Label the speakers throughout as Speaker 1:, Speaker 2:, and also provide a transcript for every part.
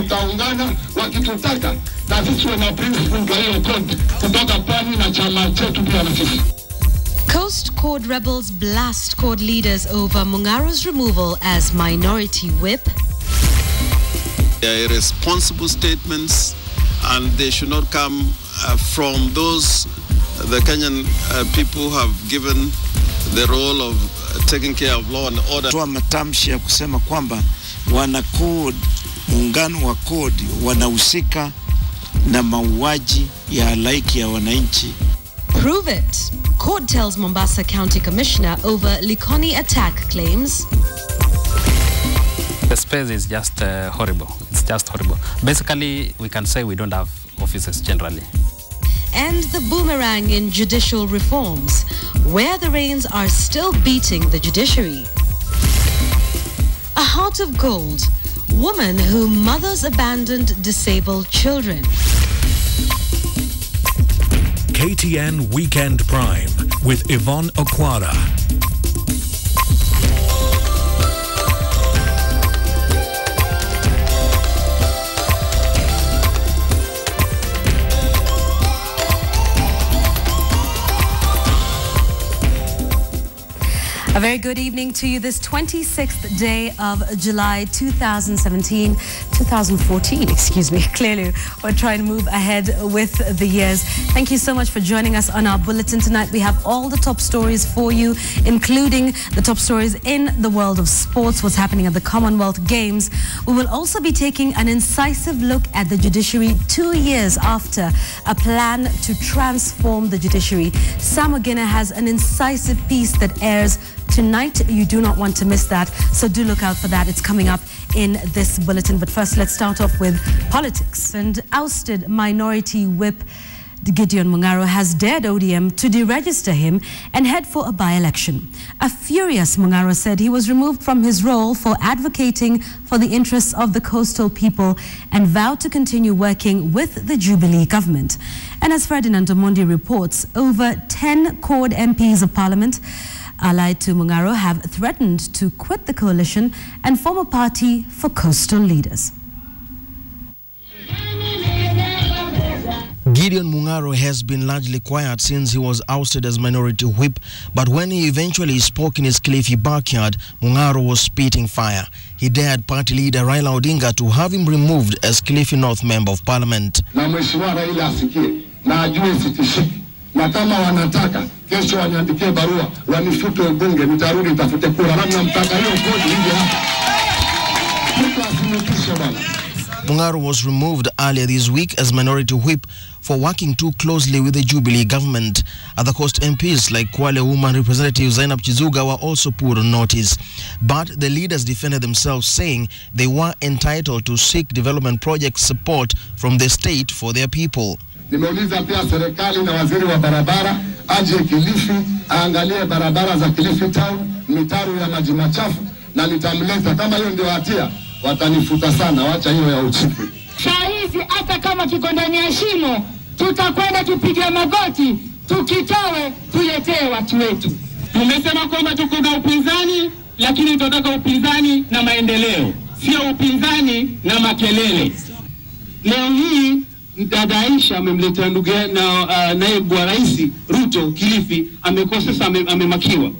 Speaker 1: tutaungana wakitutaka na sisi wana principle kwa hiyo code kutoka pwani na chama chetu pia na sisi.
Speaker 2: Coast Chord rebels blast Chord leaders over Mungaro's removal as minority whip.
Speaker 3: They are irresponsible statements and they should not come from those the Kenyan people have given the role of taking care of law and order.
Speaker 4: Toa matamshi ya kusema kwamba wana Chord, muungano wa Chord wanahusika na mauaji ya halaiki ya wananchi.
Speaker 2: Prove it. Court tells Mombasa County Commissioner over Likoni attack claims.
Speaker 5: The space is just horrible. It's just horrible. Basically, we can say we don't have offices generally.
Speaker 2: And the boomerang in judicial reforms, where the rains are still beating the judiciary. A heart of gold, woman who mothers abandoned disabled children.
Speaker 6: KTN Weekend Prime with Yvonne Okwara.
Speaker 2: A very good evening to you this 26th day of July 2014, excuse me. Clearly, we're trying to move ahead with the years. Thank you so much for joining us on our bulletin tonight. We have all the top stories for you, including the top stories in the world of sports, what's happening at the Commonwealth Games. We will also be taking an incisive look at the judiciary 2 years after a plan to transform the judiciary. Sam Ogina has an incisive piece that airs tonight. You do not want to miss that, so do look out for that. It's coming up in this bulletin. But first, let's start off with politics. And ousted minority whip Gideon Mungaro has dared ODM to deregister him and head for a by-election. A furious Mungaro said he was removed from his role for advocating for the interests of the coastal people and vowed to continue working with the Jubilee government. And as Ferdinand Omondi reports, over 10 Chord MPs of Parliament allied to Mungaro have threatened to quit the coalition and form a party for coastal leaders.
Speaker 7: Gideon Mungaro has been largely quiet since he was ousted as minority whip, but when he eventually spoke in his Kilifi backyard, Mungaro was spitting fire. He dared party leader Raila Odinga to have him removed as Kilifi North Member of Parliament.
Speaker 1: Na mheshimiwa Raila asikie na ajue sitishiki. Na kama wanataka kesho waniandikie barua wanifute ubunge, nitarudi nitafute kura. Labda mtaka hiyo kodi hivi hapa.
Speaker 7: Mungaro was removed earlier this week as minority whip for working too closely with the Jubilee government. Other Coast MPs like Kwale woman representative Zainab Chizuga were also put on notice. But the leaders defended themselves, saying they were entitled to seek development project support from the state for their people.
Speaker 1: Nimeuliza pia serikali na waziri wa barabara aje Kilifi aangalie barabara za Kilifi town, mitaro ya maji machafu, na nitamleta. Kama hiyo ndio hatia watanifuta sana, wacha hiyo ya uchifu.
Speaker 8: Saa hizi hata kama kiko ndani ya shimo tutakwenda tupige magoti tukitowe tuletee watu wetu. Tumesema kwamba tuko na upinzani, lakini tunataka upinzani na maendeleo, sio upinzani na makelele. Leo hii mtadaisha amemletea ndugu na naibu wa rais Ruto Kilifi, amekosa sasa, amemakiwa.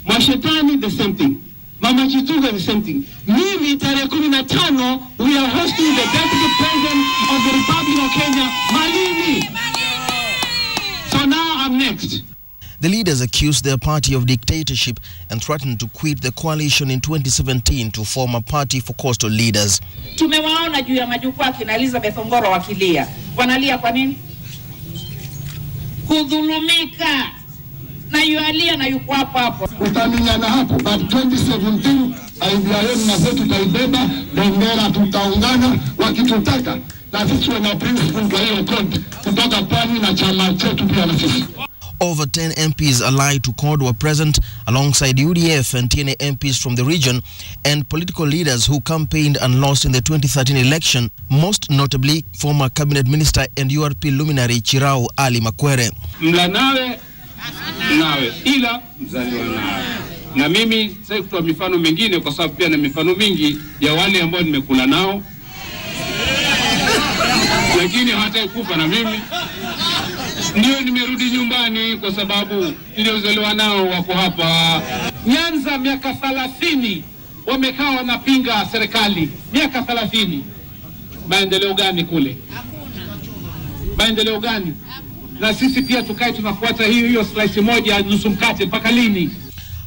Speaker 8: Mwashetani the same thing, Mama Chituga the same thing. Mimi tarehe 15 we are hosting the Deputy President of the Republic of Kenya, Malini. So now I'm next.
Speaker 7: The leaders accused their party of dictatorship and threatened to quit the coalition in 2017 to form a party for coastal leaders.
Speaker 8: Tumewaona juu ya majukwaa kina Elizabeth Ongoro wakilia. Wanalia kwa nini? Kudhulumika. Na yualia na yuko hapo.
Speaker 1: Utaminyana hapo, but 2017 IBM na zetu taibeba, bendera tutaungana wakitutaka na sisi wana principle kwa hiyo code kutoka pwani na chama chetu pia na sisi.
Speaker 7: Over 10 MPs allied to Chord were present alongside UDF and TNA MPs from the region and political leaders who campaigned and lost in the 2013 election, most notably former cabinet minister and URP luminary Chirao Ali Makwere.
Speaker 9: Mlanawe nawe ila mzaliwa nawe. Na mimi sasa kutoa mifano mingine kwa sababu pia na mifano mingi ya wale ambao nimekula nao lakini hawatakufa na mimi. Ndio nimerudi nyumbani kwa sababu niliozaliwa nao wako hapa. Nyanza miaka 30 wamekaa wanapinga serikali. Miaka 30. Maendeleo gani kule? Maendeleo gani? Na sisi pia tukae tunafuata hiyo slice moja nusu mkate mpaka lini?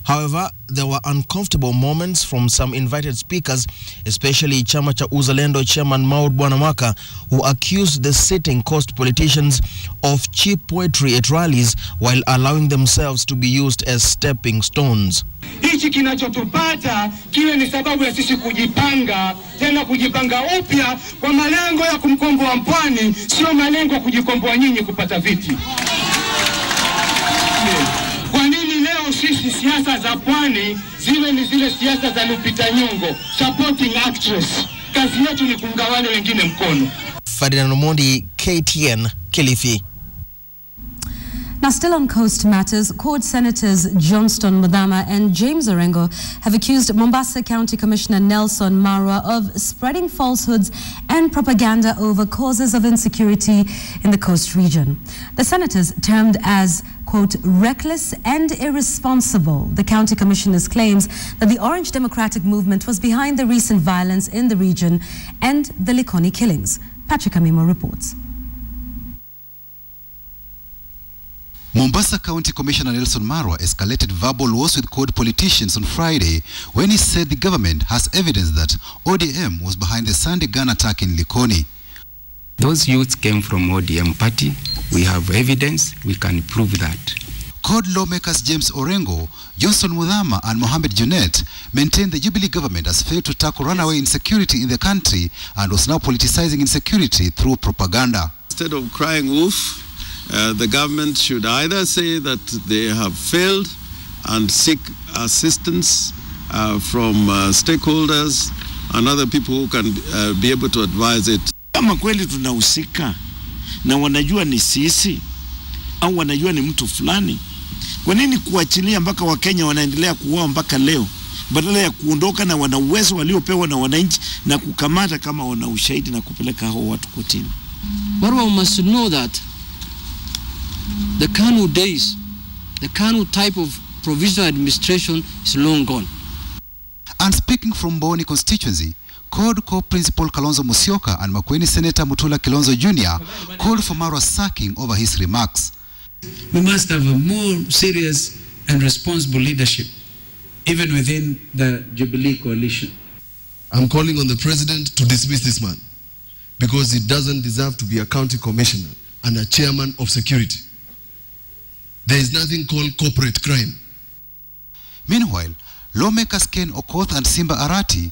Speaker 7: However, there were uncomfortable moments from some invited speakers, especially Chama cha Uzalendo chairman Maud Bwanamwaka, who accused the sitting coast politicians of cheap poetry at rallies while allowing themselves to be used as stepping stones.
Speaker 8: Hichi kinachotupata kiwe ni sababu ya sisi kujipanga, tena kujipanga upya kwa malengo ya kumkomboa Mpwani, sio malengo ya kujikomboa nyinyi kupata viti. Kwa nini leo sisi siasa za Pwani zile ni zile siasa za Lupita Nyong'o, supporting actress? Kazi yetu ni kuunga wale wengine mkono.
Speaker 7: Ferdinand Omondi, KTN, Kilifi.
Speaker 2: Now, still on coast matters, Court Senators Johnston Muthama and James Orengo have accused Mombasa County Commissioner Nelson Marwa of spreading falsehoods and propaganda over causes of insecurity in the coast region. The senators, termed as, quote, reckless and irresponsible, the county commissioner's claims that the Orange Democratic Movement was behind the recent violence in the region and the Likoni killings. Patrick Amimo reports.
Speaker 10: Mombasa County Commissioner Nelson Marwa escalated verbal wars with CORD politicians on Friday when he said the government has evidence that ODM was behind the Sunday gun attack in Likoni.
Speaker 11: Those youths came from ODM party. We have evidence. We can prove that.
Speaker 10: CORD lawmakers James Orengo, Johnston Muthama and Mohamed Junet maintained the Jubilee government has failed to tackle runaway insecurity in the country and was now politicizing insecurity through propaganda.
Speaker 3: Instead of crying wolf, the government should either say that they have failed and seek assistance from stakeholders and other people who can be able to advise it.
Speaker 4: Kama kweli tunahusika na wanajua ni sisi au wanajua ni mtu fulani, kwa nini kuachilia mpaka Wakenya wanaendelea kuoa mpaka leo badala ya kuondoka na wana uwezo waliopewa na wananchi na kukamata kama wana ushahidi na kupeleka hao watu kotini?
Speaker 12: Marwa must know that the KANU days, the KANU type of provisional administration is long gone.
Speaker 10: And speaking from Boni constituency, CORD co-principal Kalonzo Musyoka and Makueni Senator Mutula Kilonzo Jr. called for Marwa's sacking over his remarks.
Speaker 13: We must have a more serious and responsible leadership, even within the Jubilee coalition.
Speaker 14: I'm calling on the president to dismiss this man because he doesn't deserve to be a county commissioner and a chairman of security. There is nothing called corporate crime.
Speaker 10: Meanwhile, lawmakers Ken Okoth and Simba Arati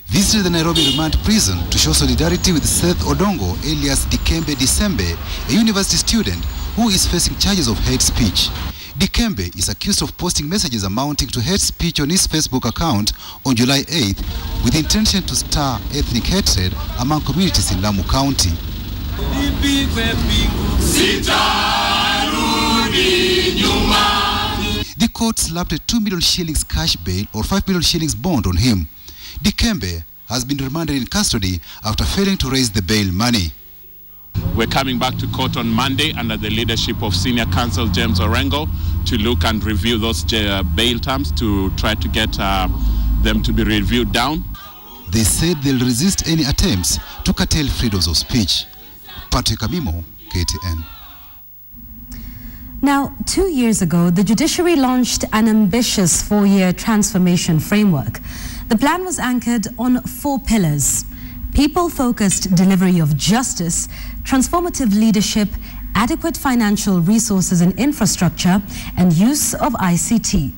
Speaker 10: visited the Nairobi remand prison to show solidarity with Seth Odongo alias Dikembe Disembe, a university student who is facing charges of hate speech. Dikembe is accused of posting messages amounting to hate speech on his Facebook account on July 8th with the intention to stir ethnic hatred among communities in Lamu County. The court slapped a 2 million shillings cash bail or 5 million shillings bond on him. Dikembe has been remanded in custody after failing to raise the bail money.
Speaker 15: We're coming back to court on Monday under the leadership of Senior Counsel James Orengo to look and review those bail terms to try to get them to be reviewed down.
Speaker 10: They said they'll resist any attempts to curtail freedoms of speech. Patrick Amimo, KTN.
Speaker 2: Now, 2 years ago, the judiciary launched an ambitious 4-year transformation framework. The plan was anchored on 4 pillars: people-focused delivery of justice, transformative leadership, adequate financial resources and infrastructure, and use of ICT.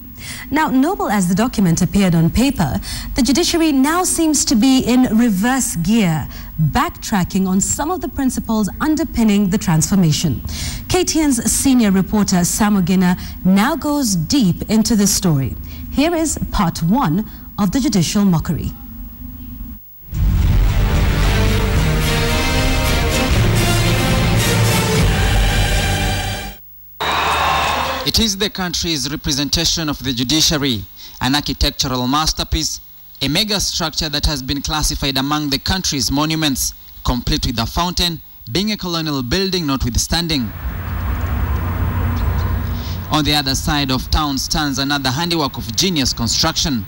Speaker 2: Now, noble as the document appeared on paper, the judiciary now seems to be in reverse gear, backtracking on some of the principles underpinning the transformation. KTN's senior reporter Sam Ogina now goes deep into this story. Here is part 1 of the judicial mockery.
Speaker 16: It is the country's representation of the judiciary, an architectural masterpiece, a mega structure that has been classified among the country's monuments, complete with a fountain, being a colonial building notwithstanding. On the other side of town stands another handiwork of genius construction,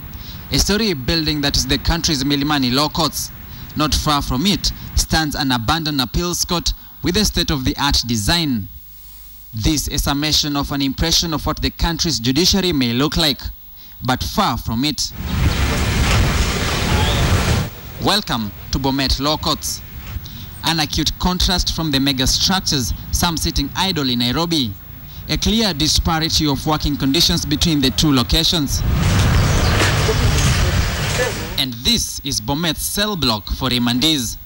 Speaker 16: a story building that is the country's Milimani Law Courts. Not far from it stands an abandoned appeals court with a state-of-the-art design. This is a summation of an impression of what the country's judiciary may look like, but far from it. Welcome to Bomet Law Courts, an acute contrast from the mega structures, some sitting idle in Nairobi. A clear disparity of working conditions between the two locations. And this is Bomet's cell block for remandees,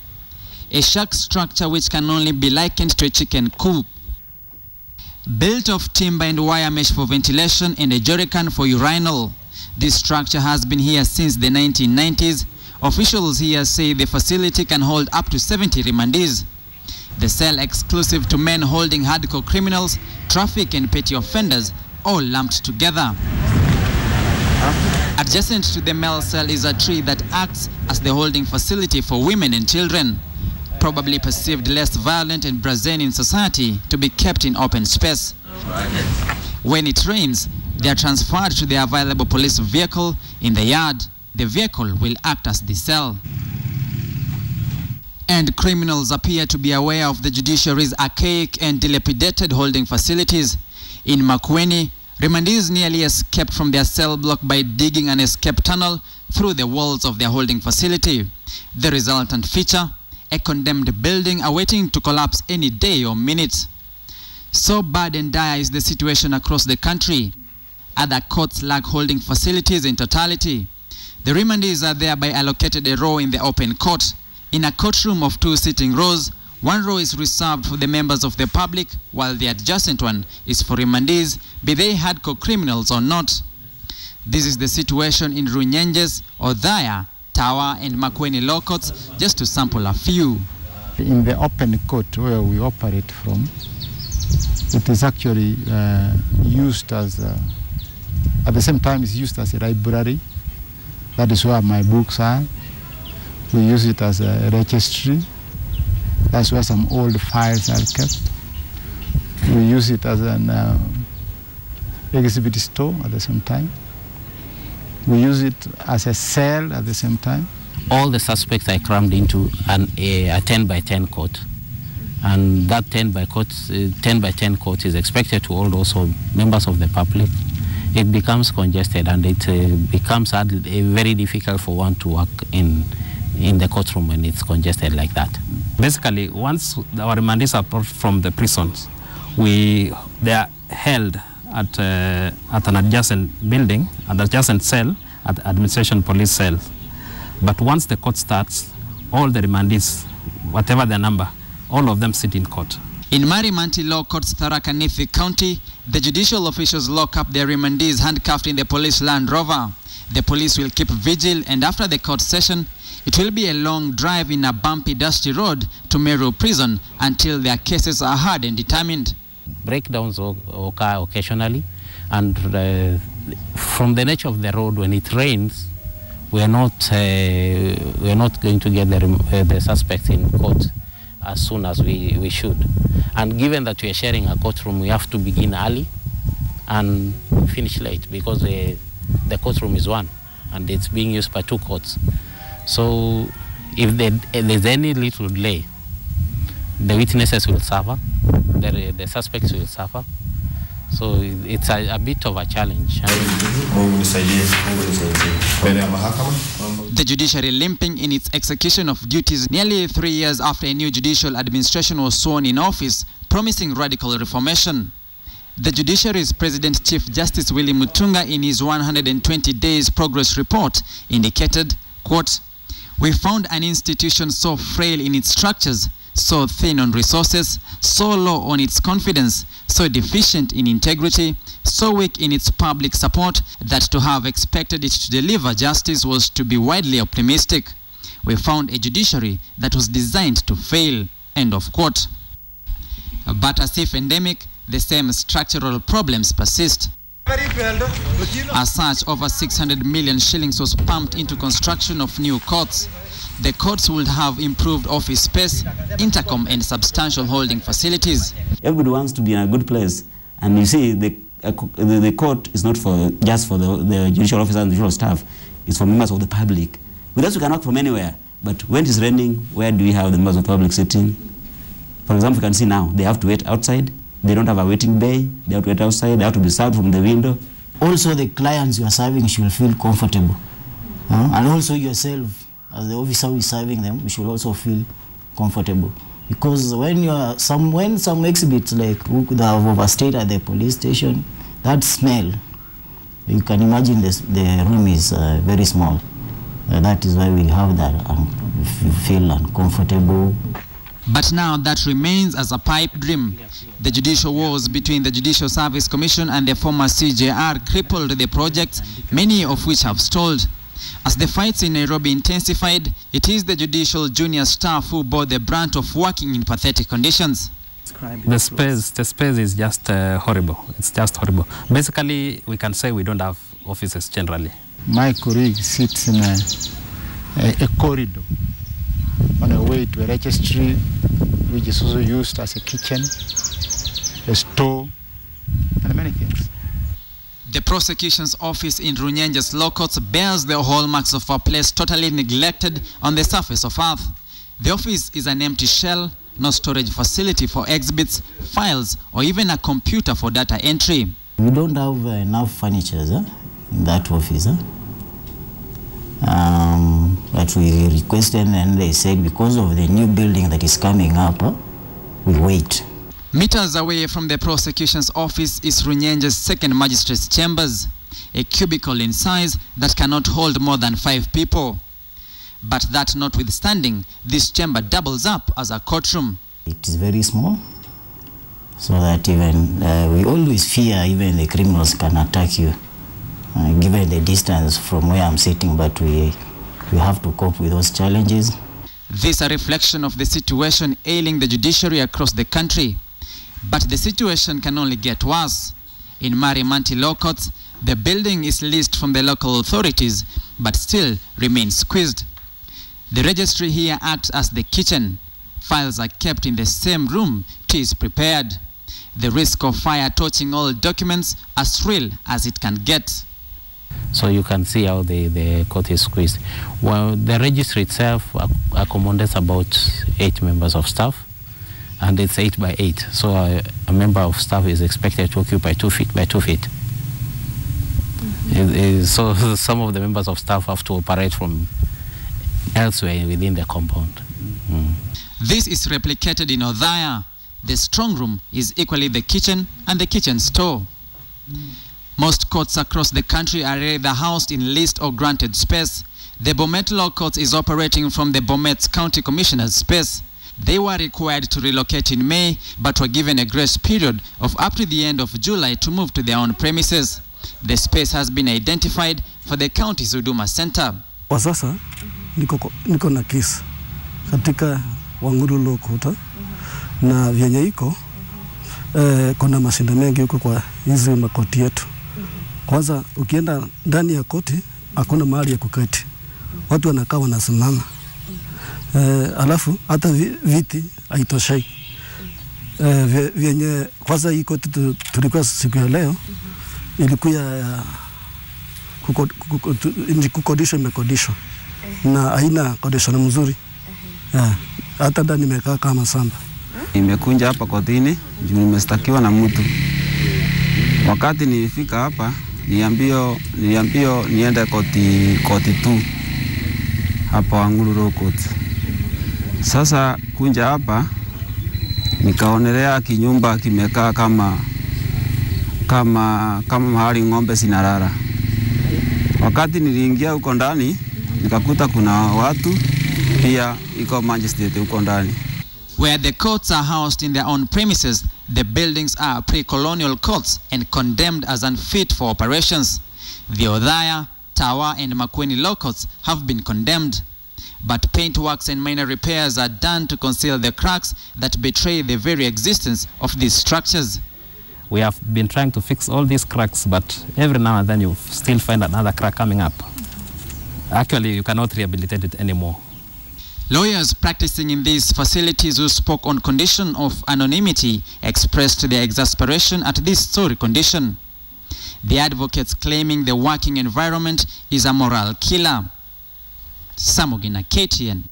Speaker 16: a shack structure which can only be likened to a chicken coop. Built of timber and wire mesh for ventilation and a jerrycan for urinal, this structure has been here since the 1990s. Officials here say the facility can hold up to 70 remandees. The cell exclusive to men holding hardcore criminals, traffic and petty offenders, all lumped together. Adjacent to the male cell is a tree that acts as the holding facility for women and children, probably perceived less violent and brazen in society to be kept in open space. When it rains, they are transferred to the available police vehicle in the yard. The vehicle will act as the cell. And criminals appear to be aware of the judiciary's archaic and dilapidated holding facilities. In Makueni, remandees nearly escaped from their cell block by digging an escape tunnel through the walls of their holding facility. The resultant feature, a condemned building awaiting to collapse any day or minute. So bad and dire is the situation across the country. Other courts lack holding facilities in totality. The remandees are thereby allocated a row in the open court. In a courtroom of 2 sitting rows, one row is reserved for the members of the public, while the adjacent one is for remandees, be they hardcore criminals or not. This is the situation in Runyenjes, Othaya, Tawa and Makueni Law Courts, just to sample a few.
Speaker 17: In the open court where we operate from, it is actually used as, at the same time it's used as a library. That is where my books are. We use it as a registry. That's where some old files are kept. We use it as an exhibit store at the same time. We use it as a cell at the same time.
Speaker 5: All the suspects are crammed into a 10 by 10 court. And that 10 by 10 court is expected to hold also members of the public. It becomes congested and it becomes very difficult for one to work in the courtroom when it's congested like that. Basically, once our remandees are brought from the prisons, they are held at an adjacent building, an adjacent cell, at administration police cell. But once the court starts, all the remandees, whatever their number, all of them sit in court.
Speaker 16: In Marimanti Law Courts, Tharaka Nithi County, the judicial officials lock up their remandees handcuffed in the police Land Rover. The police will keep vigil, and after the court session, it will be a long drive in a bumpy, dusty road to Meru prison until their cases are heard and determined.
Speaker 5: Breakdowns occur occasionally, and from the nature of the road, when it rains, we are not going to get the suspects in court as soon as we should. And given that we are sharing a courtroom, we have to begin early and finish late because the courtroom is one and it's being used by 2 courts. So if there's any little delay, the witnesses will suffer, the suspects will suffer. So it's a bit of a challenge.
Speaker 16: The judiciary limping in its execution of duties nearly 3 years after a new judicial administration was sworn in office, promising radical reformation. The judiciary's President Chief Justice Willie Mutunga, in his 120 days progress report, indicated, quote, "We found an institution so frail in its structures, so thin on resources, so low on its confidence, so deficient in integrity, so weak in its public support, that to have expected it to deliver justice was to be widely optimistic. We found a judiciary that was designed to fail," end of quote. But as if endemic, the same structural problems persist. As such, over 600 million shillings was pumped into construction of new courts. the courts would have improved office space, intercom and substantial holding facilities.
Speaker 18: Everybody wants to be in a good place, and you see the court is not for just for the judicial officers and the judicial staff, it's for members of the public. With us we can work from anywhere, but when it is raining, where do we have the members of the public sitting? For example, you can see now, they have to wait outside, they don't have a waiting bay, they have to wait outside, they have to be served from the window.
Speaker 19: Also the clients you are serving should feel comfortable. And also yourself, as the officer who is serving them, you should also feel comfortable. Because when some exhibits like who could have overstayed at the police station, that smell, you can imagine the room is very small. That is why we have that, and you feel uncomfortable.
Speaker 16: But now that remains as a pipe dream. The judicial wars between the Judicial Service Commission and the former CJR crippled the projects, many of which have stalled. As the fights in Nairobi intensified, it is the judicial junior staff who bore the brunt of working in pathetic conditions.
Speaker 5: The space is just horrible. It's just horrible. Basically, we can say we don't have offices generally.
Speaker 17: My colleague sits in a corridor on a way to a registry, which is also used as a kitchen, a store, and many things.
Speaker 16: The prosecution's office in Runyenje's law courts bears the hallmarks of a place totally neglected on the surface of earth. The office is an empty shell, no storage facility for exhibits, files, or even a computer for data entry.
Speaker 19: We don't have enough furniture in that office. But we requested, and they said because of the new building that is coming up, we wait.
Speaker 16: Meters away from the prosecution's office is Runyenje's second magistrate's chambers, a cubicle in size that cannot hold more than 5 people. But that notwithstanding, this chamber doubles up as a courtroom.
Speaker 19: It is very small, so that even we always fear even the criminals can attack you, given the distance from where I'm sitting, but we have to cope with those challenges.
Speaker 16: This is a reflection of the situation ailing the judiciary across the country. But the situation can only get worse. In Marimanti law courts, the building is leased from the local authorities, but still remains squeezed. The registry here acts as the kitchen. Files are kept in the same room, tea is prepared. The risk of fire torching all documents as real as it can get.
Speaker 5: So you can see how the court is squeezed. Well, the registry itself accommodates about 8 members of staff, and it's 8 by 8. So a member of staff is expected to occupy 2 feet by 2 feet. So some of the members of staff have to operate from elsewhere within the compound.
Speaker 16: This is replicated in Othaya. The strong room is equally the kitchen and the kitchen store. Most courts across the country are either housed in leased or granted space. The Bomet Law Court is operating from the Bomet County Commissioner's space. They were required to relocate in May, but were given a grace period of up to the end of July to move to their own premises. The space has been identified for the county's Huduma Center.
Speaker 20: Kwa sasa niko na kesi katika Wanguru Law Court na vyenye iko kuna mashinda mengi huko kwa hizi makoti yetu. Kwanza ukienda ndani ya koti hakuna mahali ya kuketi, watu wanakaa wanasimama. Alafu hata viti haitoshei. Vyenye kwanza hii koti tulikuwa siku ya leo ilikuwa kukodishwa imekodishwa na haina kodishwa mzuri. Hata ndani nimekaa kama samba.
Speaker 21: Nimekuja hapa kotini juu nimestakiwa na mtu. Wakati nilifika hapa niliambiwa niende koti tu hapa Wanguru Law Court. Sasa kunja hapa nikaonelea kinyumba kimekaa kama mahali ng'ombe sinalala. Wakati niliingia huko ndani nikakuta kuna watu pia iko magistrate huko ndani.
Speaker 16: Where the courts are housed in their own premises, the buildings are pre-colonial courts and condemned as unfit for operations. The Othaya, Tawa and Makweni law courts have been condemned. But paint works and minor repairs are done to conceal the cracks that betray the very existence of these structures.
Speaker 5: We have been trying to fix all these cracks, but every now and then you still find another crack coming up. Actually, you cannot rehabilitate it anymore.
Speaker 16: Lawyers practicing in these facilities who spoke on condition of anonymity expressed their exasperation at this sorry condition. The advocates claiming the working environment is a moral killer. Samogina, KTN.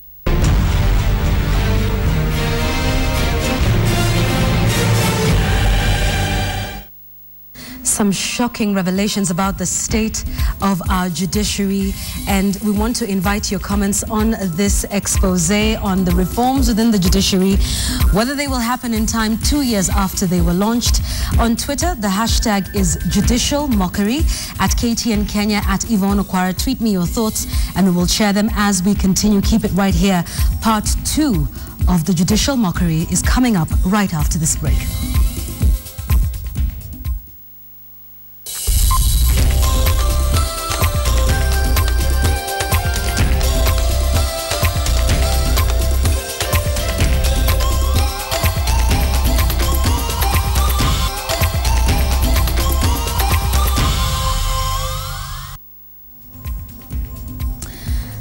Speaker 2: Some shocking revelations about the state of our judiciary, and we want to invite your comments on this expose on the reforms within the judiciary, whether they will happen in time 2 years after they were launched. On Twitter, the hashtag is Judicial Mockery. At KTN Kenya, at Yvonne Okwara, tweet me your thoughts and we will share them as we continue. Keep it right here. Part 2 of the Judicial Mockery is coming up right after this break.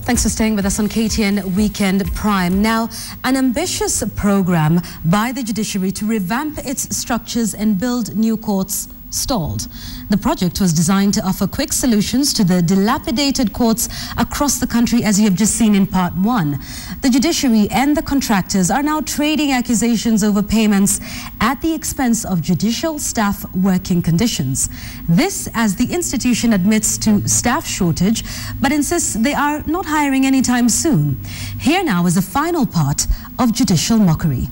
Speaker 2: Thanks for staying with us on KTN Weekend Prime. Now, an ambitious program by the judiciary to revamp its structures and build new courts stalled. The project was designed to offer quick solutions to the dilapidated courts across the country, as you have just seen in part 1. The judiciary and the contractors are now trading accusations over payments at the expense of judicial staff working conditions. This as the institution admits to staff shortage, but insists they are not hiring anytime soon. Here now is the final part of Judicial Mockery.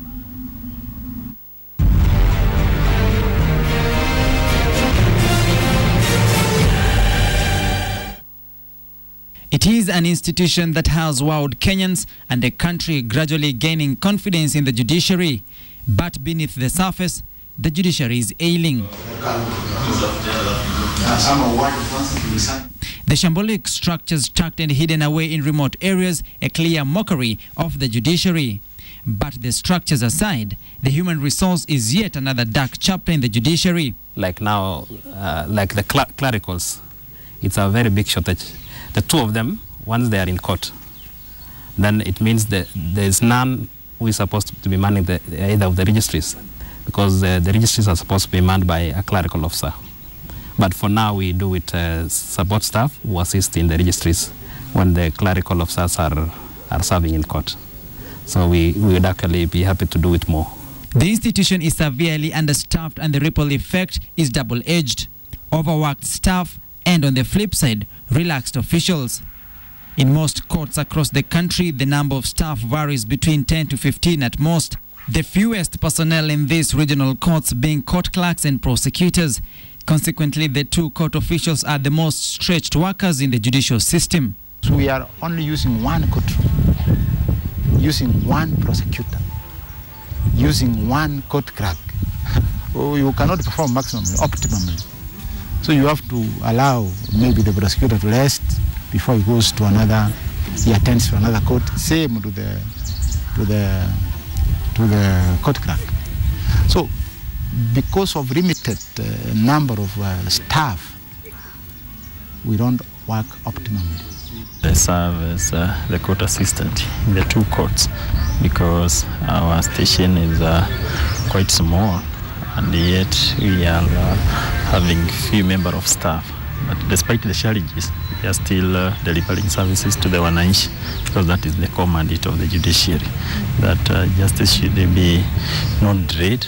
Speaker 16: It is an institution that has wowed Kenyans and the country gradually gaining confidence in the judiciary. But beneath the surface, the judiciary is ailing. The shambolic structures tucked and hidden away in remote areas, a clear mockery of the judiciary. But the structures aside, the human resource is yet another dark chapter in the judiciary.
Speaker 5: Like now, like the clericals, it's a very big shortage. The two of them, once they are in court, then it means that there is none who is supposed to be manning either of the registries, because the registries are supposed to be manned by a clerical officer. But for now, we do it support staff who assist in the registries when the clerical officers are serving in court. So we would actually be happy to do it more.
Speaker 16: The institution is severely understaffed and the ripple effect is double-edged. Overworked staff and, on the flip side, relaxed officials. In most courts across the country, the number of staff varies between 10 to 15 at most. The fewest personnel in these regional courts being court clerks and prosecutors. Consequently, the two court officials are the most stretched workers in the judicial system.
Speaker 17: So we are only using one courtroom, using one prosecutor, using one court clerk. You cannot perform maximally, optimally. So you have to allow maybe the prosecutor to rest before he goes to another, he attends to another court, same to the court clerk. So because of limited number of staff, we don't work optimally.
Speaker 6: I serve as the court assistant in the two courts because our station is quite small, and yet we are having few members of staff. But despite the challenges, we are still delivering services to the wananchi, because that is the core mandate of the judiciary, that justice should be not delayed.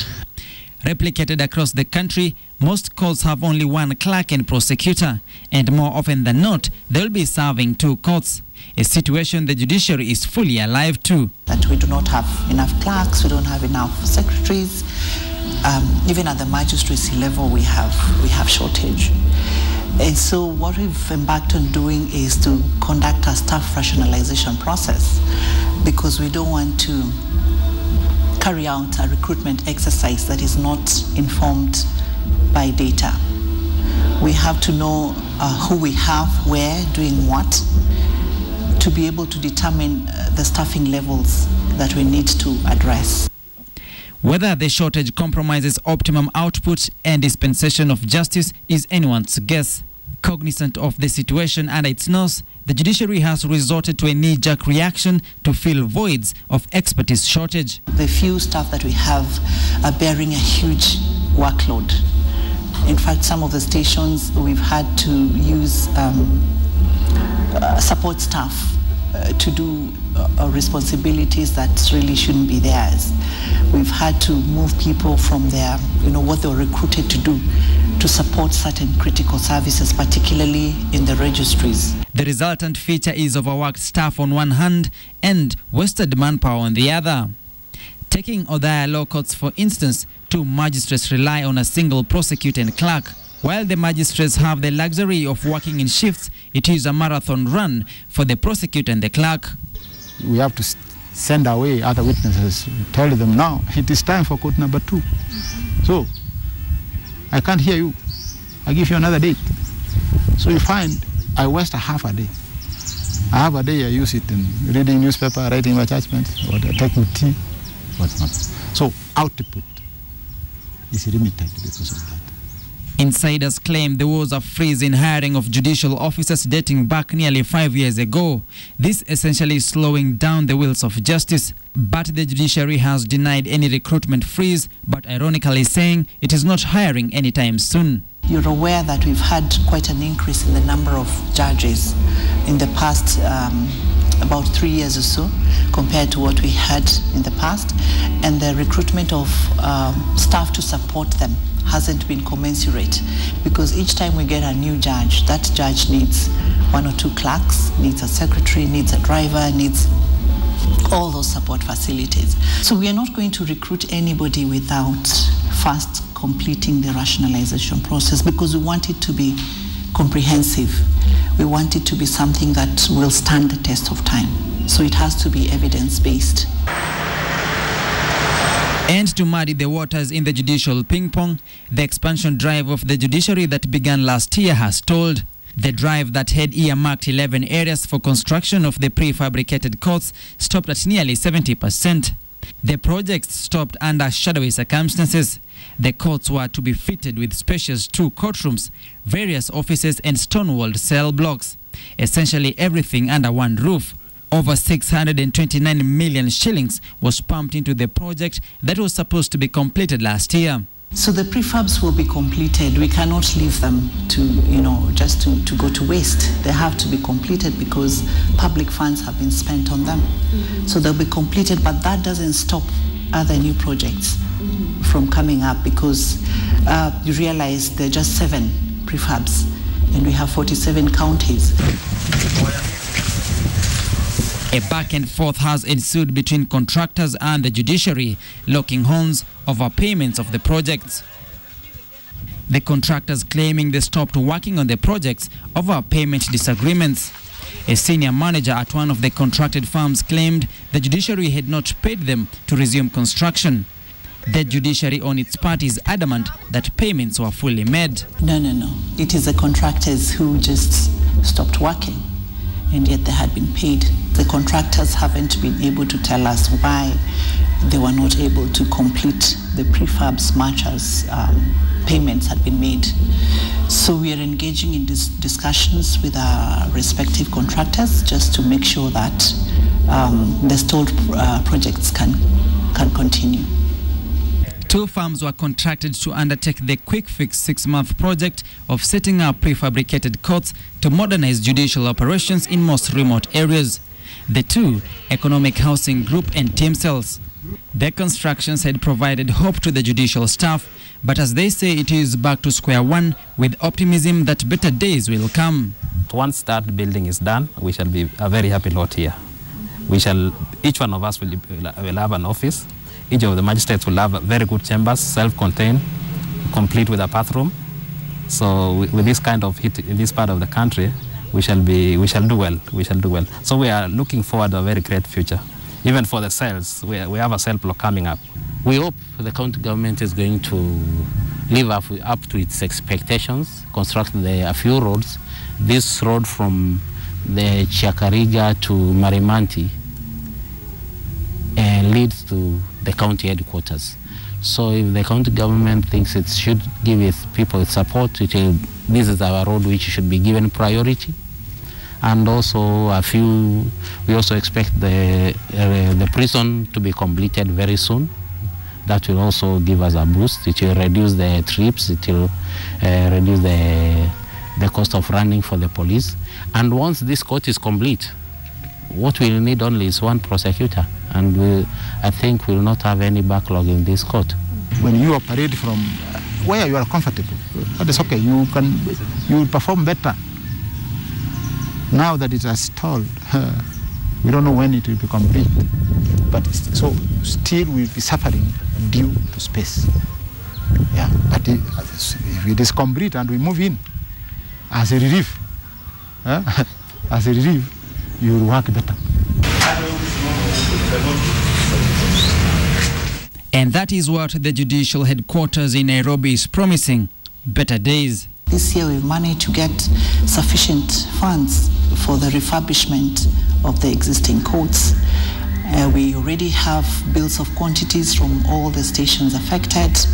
Speaker 16: Replicated across the country, most courts have only one clerk and prosecutor, and more often than not, they will be serving two courts, a situation the judiciary is fully alive to.
Speaker 22: That we do not have enough clerks, we don't have enough secretaries. Even at the magistracy level, we have shortage. And so what we've embarked on doing is to conduct a staff rationalization process, because we don't want to carry out a recruitment exercise that is not informed by data. We have to know who we have, where, doing what, to be able to determine the staffing levels that we need to address.
Speaker 16: Whether the shortage compromises optimum output and dispensation of justice is anyone's guess. Cognizant of the situation under its nose, the judiciary has resorted to a knee-jerk reaction to fill voids of expertise shortage.
Speaker 22: The few staff that we have are bearing a huge workload. In fact, some of the stations we've had to use support staff to do responsibilities that really shouldn't be theirs. We've had to move people from their, what they were recruited to do, to support certain critical services, particularly in the registries.
Speaker 16: The resultant feature is overworked staff on one hand and wasted manpower on the other. Taking Othaya Law Courts, for instance, 2 magistrates rely on a single prosecutor and clerk. While the magistrates have the luxury of working in shifts, it is a marathon run for the prosecutor and the clerk.
Speaker 17: We have to send away other witnesses, tell them now it is time for court number 2. So I can't hear you. I give you another date. So you find I waste a half a day. A half a day I use it in reading newspaper, writing my judgments, or taking tea, whatnot. So output is limited because of that.
Speaker 16: Insiders claim there was a freeze in hiring of judicial officers dating back nearly 5 years ago. This essentially is slowing down the wheels of justice. But the judiciary has denied any recruitment freeze, but ironically saying it is not hiring anytime soon.
Speaker 22: You're aware that we've had quite an increase in the number of judges in the past about 3 years or so compared to what we had in the past, and the recruitment of staff to support them hasn't been commensurate, because each time we get a new judge, that judge needs 1 or 2 clerks, needs a secretary, needs a driver, needs all those support facilities. So we are not going to recruit anybody without first completing the rationalization process, because we want it to be comprehensive. We want it to be something that will stand the test of time. So it has to be evidence-based.
Speaker 16: And to muddy the waters in the judicial ping-pong, the expansion drive of the judiciary that began last year has stalled. The drive that had earmarked 11 areas for construction of the prefabricated courts stopped at nearly 70%. The project stopped under shadowy circumstances. The courts were to be fitted with spacious 2 courtrooms, various offices and stone-walled cell blocks. Essentially everything under one roof. Over 629 million shillings was pumped into the project that was supposed to be completed last year.
Speaker 22: So the prefabs will be completed. We cannot leave them to, just to go to waste. They have to be completed because public funds have been spent on them. So they'll be completed, but that doesn't stop other new projects from coming up, because you realize there are just 7 prefabs and we have 47 counties.
Speaker 16: A back and forth has ensued between contractors and the judiciary, locking horns over payments of the projects. The contractors claiming they stopped working on the projects over payment disagreements. A senior manager at one of the contracted firms claimed the judiciary had not paid them to resume construction. The judiciary on its part is adamant that payments were fully made.
Speaker 22: No. It is the contractors who just stopped working, and yet they had been paid. The contractors haven't been able to tell us why they were not able to complete the prefabs much as payments had been made. So we are engaging in discussions with our respective contractors just to make sure that the stalled projects can continue.
Speaker 16: 2 firms were contracted to undertake the quick fix 6-month project of setting up prefabricated courts to modernize judicial operations in most remote areas. The 2, Economic Housing Group and Team Cells. The constructions had provided hope to the judicial staff, but as they say, it is back to square one with optimism that better days will come.
Speaker 5: Once that building is done, we shall be a very happy lot here. Each one of us will have an office. Each of the magistrates will have very good chambers, self-contained, complete with a bathroom. So with this kind of heat in this part of the country, we shall do well. So we are looking forward to a very great future. Even for the cells, we have a cell block coming up. We hope the county government is going to live up to its expectations, construct a few roads. This road from the Chakariga to Marimanti leads to the county headquarters. So if the county government thinks it should give its people its support, this is our road which should be given priority. And also we also expect the prison to be completed very soon. That will also give us a boost. It will reduce the trips. It will reduce the cost of running for the police. And once this court is complete, what we'll need only is one prosecutor. And I think we'll not have any backlog in this court.
Speaker 17: When you operate from where you are comfortable, that is okay. You will perform better. Now that it has stalled, we don't know when it will be complete. But so still we'll be suffering due to space. Yeah, but if it is complete and we move in as a relief, you will work better.
Speaker 16: And that is what the judicial headquarters in Nairobi is promising: better days.
Speaker 22: This year we've managed to get sufficient funds for the refurbishment of the existing courts. We already have bills of quantities from all the stations affected.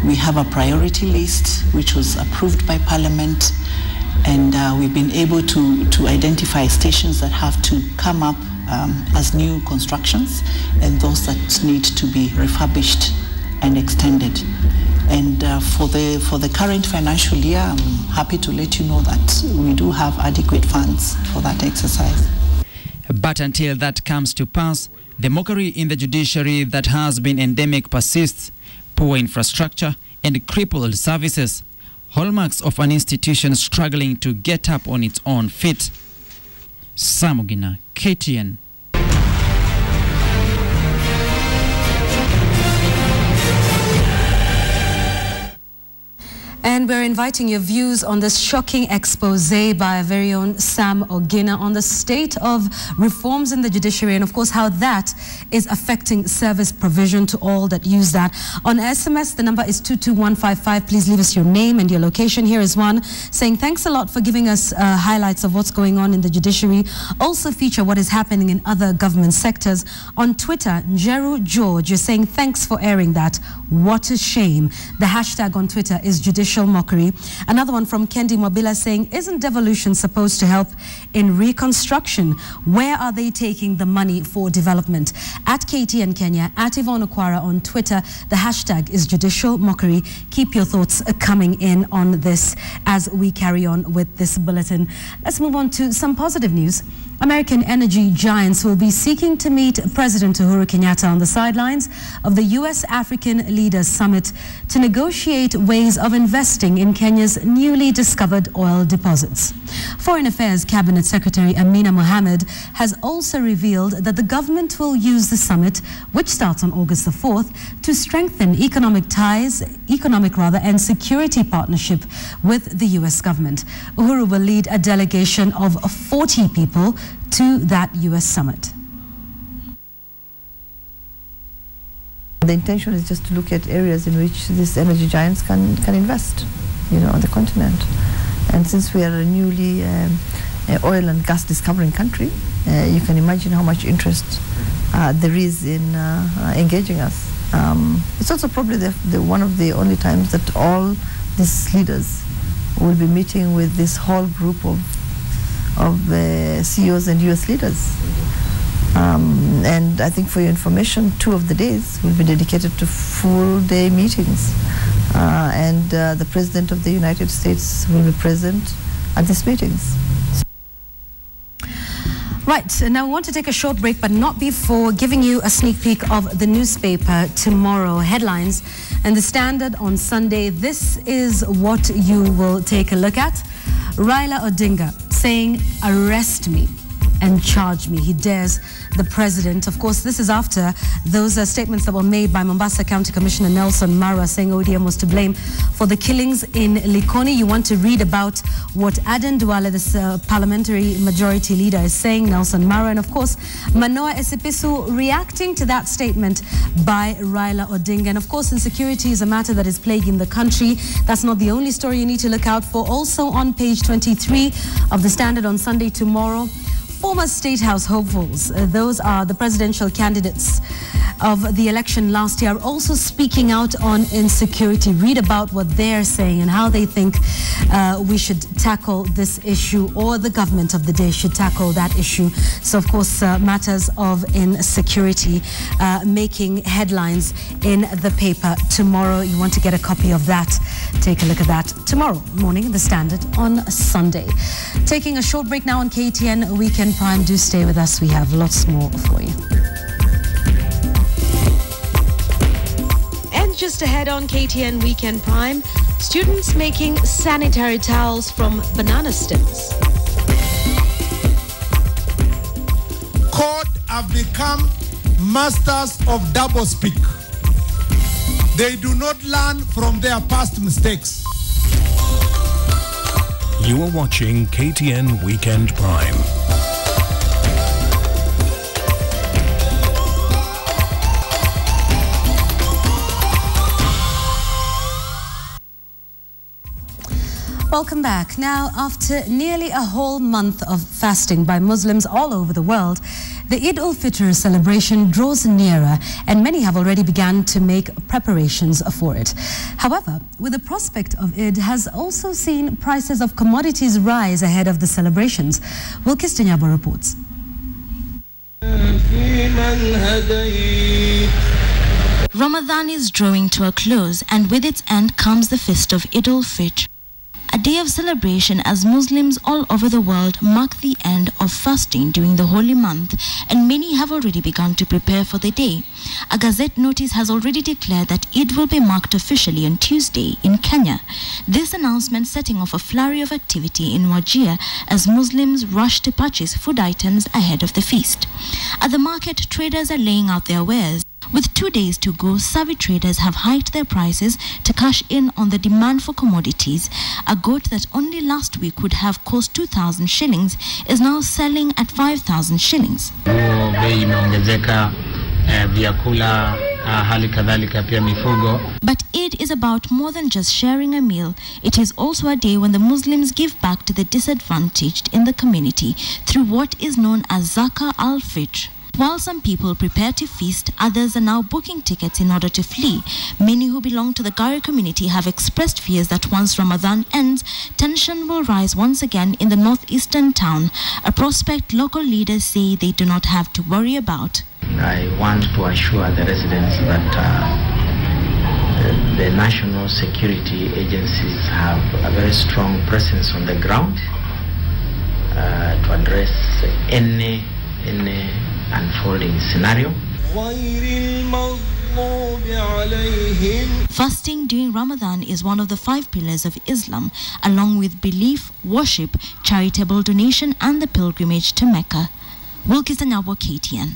Speaker 22: We have a priority list which was approved by Parliament, and we've been able to identify stations that have to come up as new constructions and those that need to be refurbished and extended. And for the current financial year, I'm happy to let you know that we do have adequate funds for that exercise.
Speaker 16: But until that comes to pass, the mockery in the judiciary that has been endemic persists: poor infrastructure and crippled services, hallmarks of an institution struggling to get up on its own feet. Samugina, KTN.
Speaker 2: And we're inviting your views on this shocking expose by our very own Sam Ogina on the state of reforms in the judiciary and, of course, how that is affecting service provision to all that use that. On SMS, the number is 22155. Please leave us your name and your location. Here is one saying, thanks a lot for giving us highlights of what's going on in the judiciary. Also feature what is happening in other government sectors. On Twitter, Njeru George, you're saying, thanks for airing that. What a shame. The hashtag on Twitter is judicial mockery. Another one from Kendi Mobila saying, isn't devolution supposed to help in reconstruction? Where are they taking the money for development? At KTN Kenya, at Yvonne Okwara on Twitter, the hashtag is judicial mockery. Keep your thoughts coming in on this as we carry on with this bulletin. Let's move on to some positive news. American energy giants will be seeking to meet President Uhuru Kenyatta on the sidelines of the U.S.-African Leaders Summit to negotiate ways of investing in Kenya's newly discovered oil deposits. Foreign Affairs Cabinet Secretary Amina Mohammed has also revealed that the government will use the summit, which starts on August the 4th, to strengthen economic and security partnership with the U.S. government. Uhuru will lead a delegation of 40 people to that U.S. summit.
Speaker 1: The intention is just to look at areas in which these energy giants can invest, on the continent. And since we are a newly oil and gas discovering country, you can imagine how much interest there is in engaging us. It's also probably one of the only times that all these leaders will be meeting with this whole group of CEOs and US leaders. And I think for your information, 2 of the days will be dedicated to full-day meetings. And the President of the United States will be present at these meetings.
Speaker 2: Right, now we want to take a short break, but not before giving you a sneak peek of the newspaper tomorrow. Headlines and the Standard on Sunday. This is what you will take a look at. Raila Odinga saying, arrest me and charge me. He dares the president. Of course, this is after those statements that were made by Mombasa County Commissioner Nelson Marwa saying ODM was to blame for the killings in Likoni. You want to read about what Aden Duale, this parliamentary majority leader, is saying, Nelson Marwa, and of course, Manoa Esipisu reacting to that statement by Raila Odinga. And of course, insecurity is a matter that is plaguing the country. That's not the only story you need to look out for. Also on page 23 of the Standard on Sunday tomorrow, former State House hopefuls, those are the presidential candidates of the election last year, also speaking out on insecurity. Read about what they're saying and how they think we should tackle this issue, or the government of the day should tackle that issue. So, of course, matters of insecurity making headlines in the paper tomorrow. You want to get a copy of that? Take a look at that tomorrow morning in The Standard on Sunday. Taking a short break now on KTN Weekend Prime. Do stay with us. We have lots more for you. And just ahead on KTN Weekend Prime, students making sanitary towels from banana stems.
Speaker 8: Court have become masters of doublespeak. They do not learn from their past mistakes.
Speaker 9: You are watching KTN Weekend Prime.
Speaker 2: Welcome back. Now, after nearly a whole month of fasting by Muslims all over the world, the Eid al-Fitr celebration draws nearer, and many have already begun to make preparations for it. However, with the prospect of Eid has also seen prices of commodities rise ahead of the celebrations. Wilkis Tenyabo reports.
Speaker 23: Ramadan is drawing to a close, and with its end comes the feast of Eid al-Fitr, a day of celebration as Muslims all over the world mark the end of fasting during the holy month, and many have already begun to prepare for the day. A Gazette notice has already declared that Eid will be marked officially on Tuesday in Kenya. This announcement setting off a flurry of activity in Wajir as Muslims rush to purchase food items ahead of the feast. At the market, traders are laying out their wares. With 2 days to go, savvy traders have hiked their prices to cash in on the demand for commodities. A goat that only last week would have cost 2,000 shillings is now selling at 5,000 shillings. But Eid is about more than just sharing a meal. It is also a day when the Muslims give back to the disadvantaged in the community through what is known as Zakah al-Fitr. While some people prepare to feast, others are now booking tickets in order to flee. Many who belong to the Gari community have expressed fears that once Ramadan ends, tension will rise once again in the northeastern town, a prospect local leaders say they do not have to worry about.
Speaker 24: I want to assure the residents that the national security agencies have a very strong presence on the ground to address any unfolding scenario.
Speaker 23: Fasting during Ramadan is one of the 5 pillars of Islam, along with belief, worship, charitable donation and the pilgrimage to Mecca. Wilkis Tenyabo, KTN.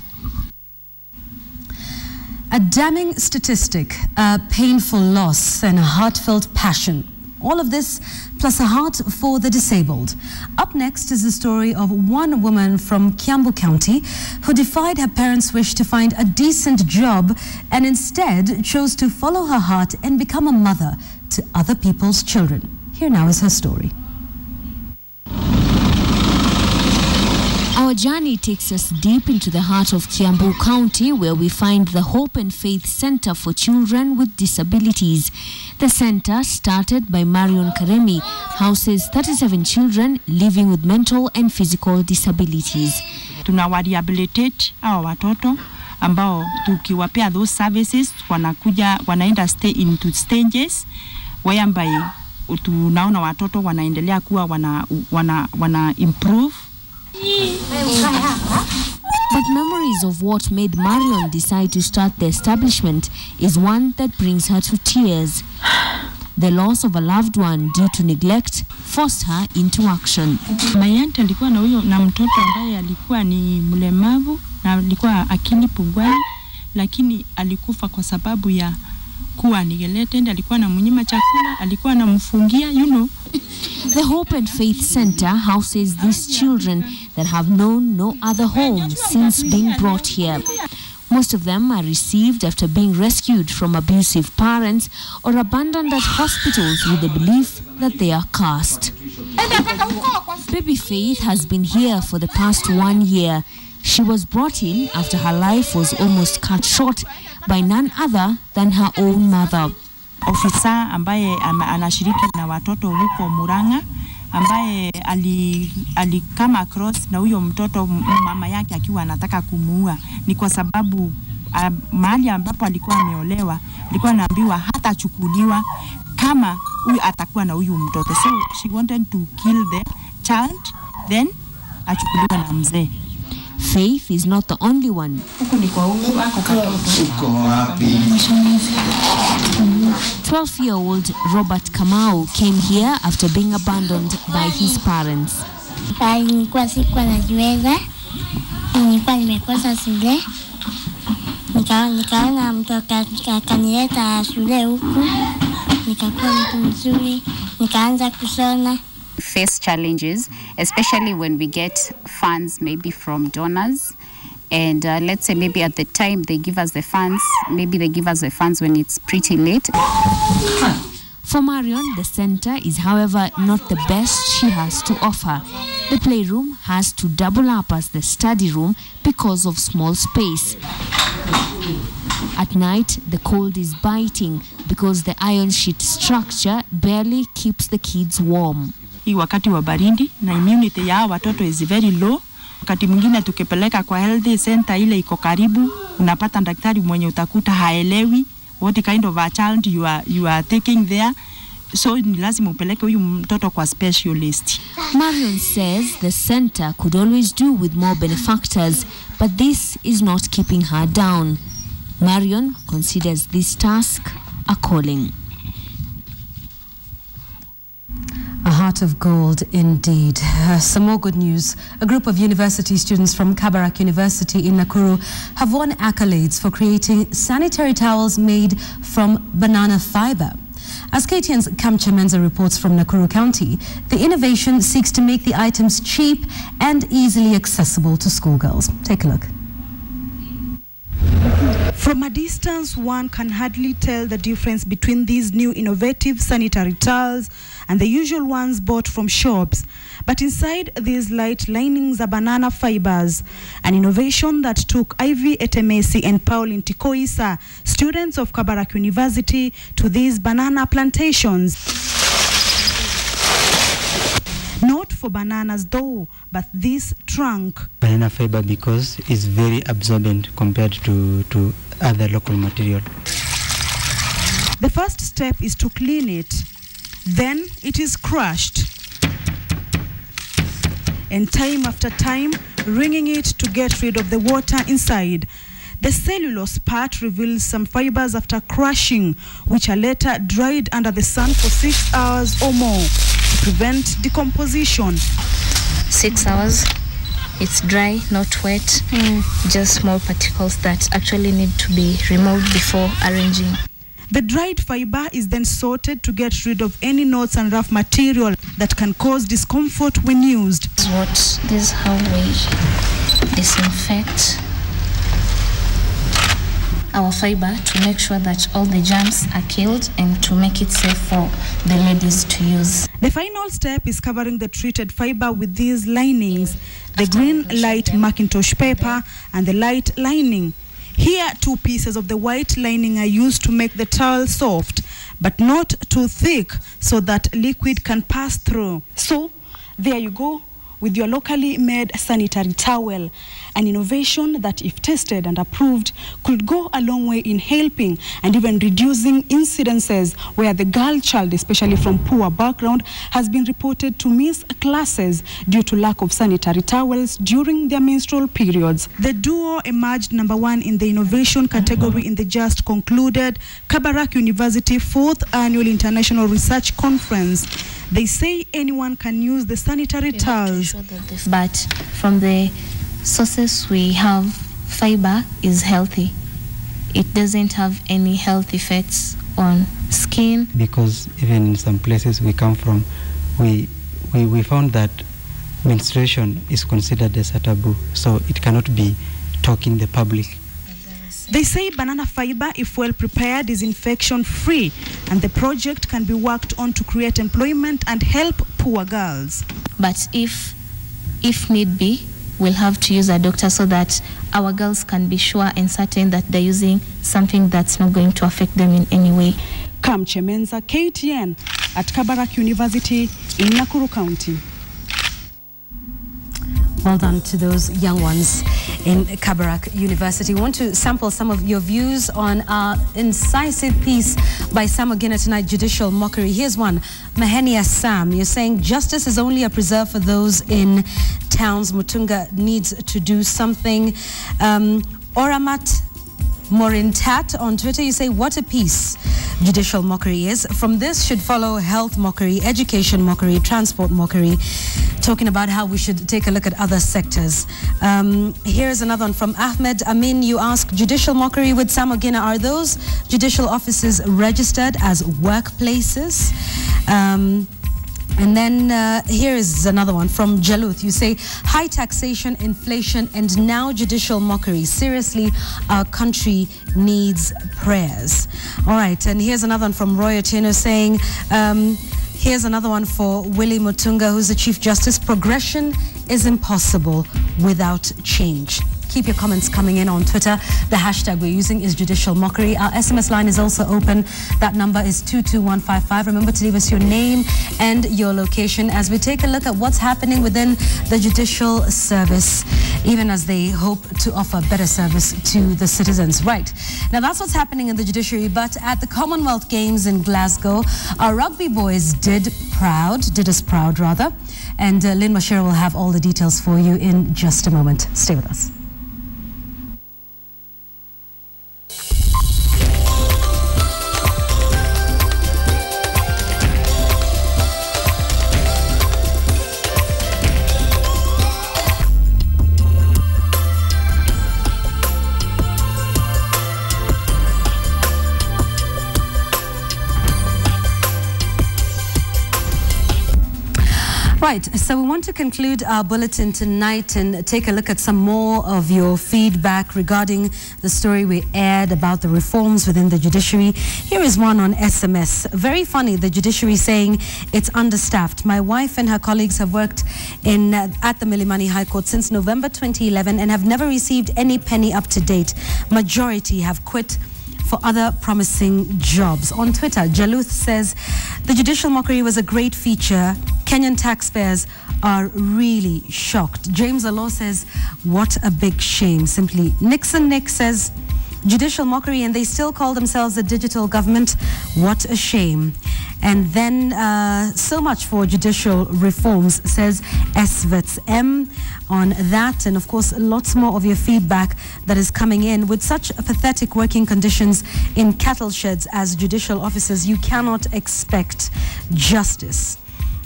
Speaker 2: A damning statistic, a painful loss and a heartfelt passion. All of this plus a heart for the disabled. Up next is the story of one woman from Kiambu County who defied her parents' wish to find a decent job and instead chose to follow her heart and become a mother to other people's children. Here now is her story.
Speaker 25: Our journey takes us deep into the heart of Kiambu County, where we find the Hope and Faith Center for Children with Disabilities. The center, started by Marion Karemi, houses 37 children living with mental and physical disabilities.
Speaker 26: Tunawahabilitate hawa watoto ambao tukiwapea those services wanaenda stay into stages whereby tunaona watoto wanaendelea kuwa wana improve.
Speaker 25: But memories of what made Marion decide to start the establishment is one that brings her to tears. The loss of a loved one due to neglect forced her into action.
Speaker 26: My aunt alikuwa na mtoto ambaye alikuwa ni mlemavu na alikuwa akili pungwani, lakini alikufa kwa sababu ya kuwa neglected. Alikuwa na mnyima chakula, alikuwa na mfungia,
Speaker 25: The Hope and Faith Center houses these children that have known no other home since being brought here. Most of them are received after being rescued from abusive parents or abandoned at hospitals with the belief that they are cursed. Baby Faith has been here for the past 1 year. She was brought in after her life was almost cut short by none other than her own mother.
Speaker 26: Ofisa ambaye anashiriki na watoto huko Murang'a ambaye alikama across na huyo mtoto mama yake akiwa anataka kumuua, ni kwa sababu mahali ambapo alikuwa ameolewa alikuwa anaambiwa hata chukuliwa kama huyu atakuwa na huyu mtoto. So she wanted to kill the child, then achukuliwe na mzee.
Speaker 25: Faith is not the only one. 12-year-old Robert Kamau came here after being abandoned by his parents.
Speaker 3: Nilikuwa sikuwa najiweza, nilikuwa nimekosa shule, nikaona mtu akanileta shule huku, nikakuwa mtu mzuri, nikaanza kusoma.
Speaker 4: Face challenges, especially when we get funds maybe from donors, and let's say maybe at the time they give us the funds, maybe they give us the funds when it's pretty late.
Speaker 25: For Marion, the center is, however, not the best she has to offer. The playroom has to double up as the study room because of small space. At night, the cold is biting because the iron sheet structure barely keeps the kids warm.
Speaker 26: Hii wakati wa baridi na immunity ya watoto is very low. Wakati mwingine tukipeleka kwa health center ile iko karibu, unapata daktari mwenye utakuta haelewi what kind of a child you are taking there. So ni lazima upeleke huyu mtoto kwa specialist.
Speaker 25: Marion says the center could always do with more benefactors, but this is not keeping her down. Marion considers this task a calling.
Speaker 2: A heart of gold indeed. Some more good news. A group of university students from Kabarak University in Nakuru have won accolades for creating sanitary towels made from banana fiber. As KTN's Kamcha Menza reports from Nakuru County, the innovation seeks to make the items cheap and easily accessible to schoolgirls. Take a look.
Speaker 7: From a distance, one can hardly tell the difference between these new innovative sanitary towels and the usual ones bought from shops. But inside these light linings are banana fibers, an innovation that took Ivy Etemesi and Pauline Tikoisa, students of Kabarak University, to these banana plantations. Not for bananas though, but this trunk.
Speaker 11: Banana fiber because it's very absorbent compared to other local material.
Speaker 7: The first step is to clean it. Then it is crushed. And time after time, wringing it to get rid of the water inside. The cellulose part reveals some fibers after crushing, which are later dried under the sun for 6 hours or more to prevent decomposition.
Speaker 12: 6 hours. It's dry, not wet, just small particles that actually need to be removed before arranging.
Speaker 7: The dried fiber is then sorted to get rid of any knots and rough material that can cause discomfort when used.
Speaker 12: This is how we disinfect our fiber to make sure that all the germs are killed and to make it safe for the ladies to use.
Speaker 7: The final step is covering the treated fiber with these linings, the green light Macintosh paper and the light lining. Here, 2 pieces of the white lining are used to make the towel soft, but not too thick so that liquid can pass through. So, there you go with your locally made sanitary towel, an innovation that, if tested and approved, could go a long way in helping and even reducing incidences where the girl child, especially from poor background, has been reported to miss classes due to lack of sanitary towels during their menstrual periods. The duo emerged #1 in the innovation category in the just concluded Kabarak University 4th Annual International Research Conference. They say anyone can use the sanitary towels.
Speaker 12: But from the sources we have, fiber is healthy. It doesn't have any health effects on skin.
Speaker 11: Because even in some places we come from, we found that menstruation is considered as a taboo, so it cannot be talked in the public.
Speaker 2: Yes.
Speaker 7: They say banana fiber, if well prepared, is infection-free, and the project can be worked on to create employment and help poor girls.
Speaker 12: But if need be, we'll have to use a doctor so that our girls can be sure and certain that they're using something that's not going to affect them in any way.
Speaker 7: Kamchemenza, KTN at Kabarak University in Nakuru County.
Speaker 2: Well done to those young ones in Kabarak University. We want to sample some of your views on our incisive piece by Sam Ogina tonight, Judicial Mockery. Here's one. Mahenia Sam, you're saying justice is only a preserve for those in towns. Mutunga needs to do something. Oramat Morintat on Twitter, you say, what a piece judicial mockery is. From this should follow health mockery, education mockery, transport mockery, talking about how we should take a look at other sectors. Here's another one from Ahmed Amin. You ask, judicial mockery with Sam Ogina, are those judicial offices registered as workplaces? And then here is another one from Jaluth. You say, high taxation, inflation, and now judicial mockery. Seriously, our country needs prayers. All right, and here's another one from Roy Otieno saying, here's another one for Willie Mutunga, who's the Chief Justice. Progression is impossible without change. Keep your comments coming in on Twitter. The hashtag we're using is judicial mockery. Our SMS line is also open. That number is 22155. Remember to leave us your name and your location as we take a look at what's happening within the judicial service, even as they hope to offer better service to the citizens. Right. Now that's what's happening in the judiciary, but at the Commonwealth Games in Glasgow, our rugby boys did us proud rather. And Lynn Mashira will have all the details for you in just a moment. Stay with us. Right, so we want to conclude our bulletin tonight and take a look at some more of your feedback regarding the story we aired about the reforms within the judiciary. Here is one on SMS. Very funny, the judiciary saying it's understaffed. My wife and her colleagues have worked at the Milimani High Court since November 2011 and have never received any penny up to date. Majority have quit for other promising jobs. On Twitter, Jaluth says, the judicial mockery was a great feature. Kenyan taxpayers are really shocked. James Alaw says, what a big shame. Simply, Nixon Nick says, judicial mockery and they still call themselves a digital government. What a shame. And then so much for judicial reforms, says SVETS M on that. And of course, lots more of your feedback that is coming in. With such pathetic working conditions in cattle sheds as judicial officers, you cannot expect justice.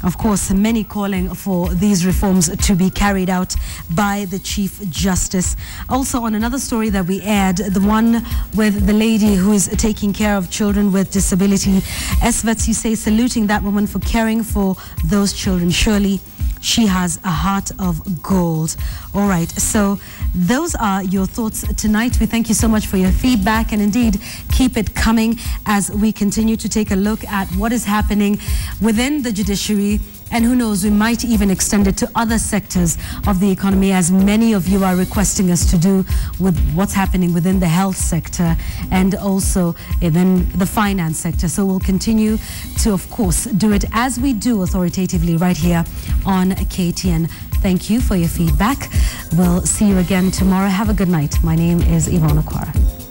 Speaker 2: Of course, many calling for these reforms to be carried out by the Chief Justice. Also, on another story that we aired, the one with the lady who is taking care of children with disability, SVETS, you say, saluting that woman for caring for those children. Surely she has a heart of gold. All right, so those are your thoughts tonight. We thank you so much for your feedback, and indeed keep it coming as we continue to take a look at what is happening within the judiciary. And who knows, we might even extend it to other sectors of the economy, as many of you are requesting us to do with what's happening within the health sector and also within the finance sector. So we'll continue to, of course, do it as we do authoritatively right here on KTN. Thank you for your feedback. We'll see you again tomorrow. Have a good night. My name is Yvonne Okwara.